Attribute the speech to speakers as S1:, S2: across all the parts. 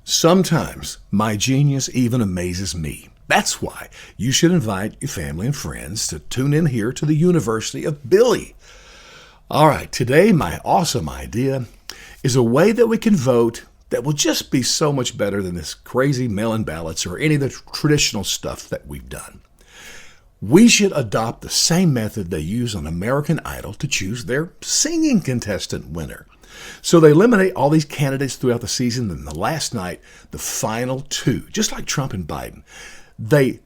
S1: Sometimes my genius even amazes me. That's why you should invite your family and friends to tune in here to the University of Billy. All right, today my awesome idea is a way that we can vote that will just be so much better than this crazy mail-in ballots or any of the traditional stuff that we've done. We should adopt the same method they use on American Idol to choose their singing contestant winner. So they eliminate all these candidates throughout the season, and the last night, the final two, just like Trump and Biden, they,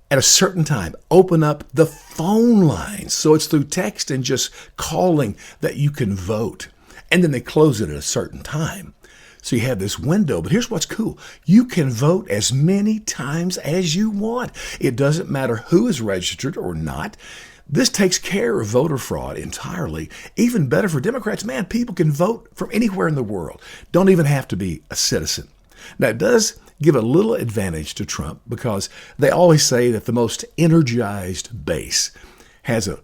S1: at a certain time, open up the phone lines. So it's through text and just calling that you can vote. And then they close it at a certain time. So you have this window, but here's what's cool. You can vote as many times as you want. It doesn't matter who is registered or not. This takes care of voter fraud entirely. Even better for Democrats, man, people can vote from anywhere in the world. Don't even have to be a citizen. Now, it does give a little advantage to Trump because they always say that the most energized base has a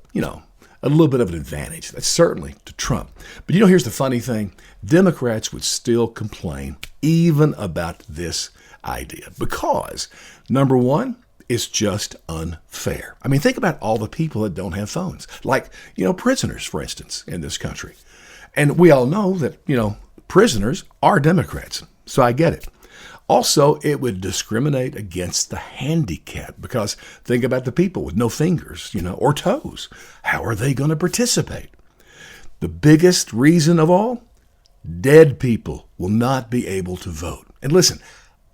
S1: little bit of an advantage. That's certainly to Trump. But here's the funny thing. Democrats would still complain even about this idea because, number one, it's just unfair. I mean, think about all the people that don't have phones, like, prisoners, for instance, in this country. And we all know that, prisoners are Democrats. So I get it. Also, it would discriminate against the handicapped because think about the people with no fingers, or toes. How are they going to participate? The biggest reason of all, dead people will not be able to vote. And listen,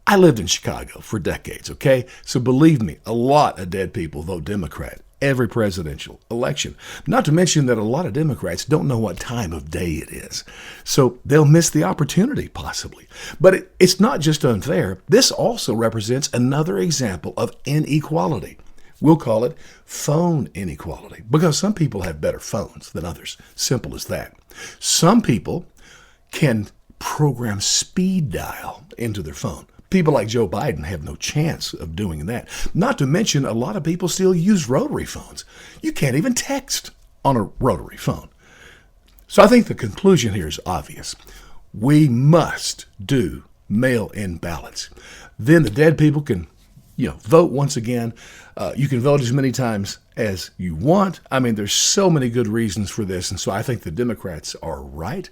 S1: I lived in Chicago for decades, okay? So believe me, a lot of dead people vote Democrat every presidential election. Not to mention that a lot of Democrats don't know what time of day it is. So they'll miss the opportunity, possibly. But it's not just unfair. This also represents another example of inequality. We'll call it phone inequality because some people have better phones than others. Simple as that. Some people can program speed dial into their phone. People like Joe Biden have no chance of doing that. Not to mention, a lot of people still use rotary phones. You can't even text on a rotary phone. So I think the conclusion here is obvious. We must do mail-in ballots. Then the dead people can, vote once again. You can vote as many times as you want. I mean, there's so many good reasons for this, and so I think the Democrats are right.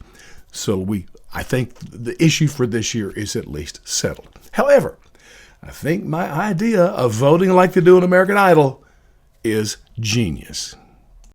S1: So I think the issue for this year is at least settled. However, I think my idea of voting like they do in American Idol is genius.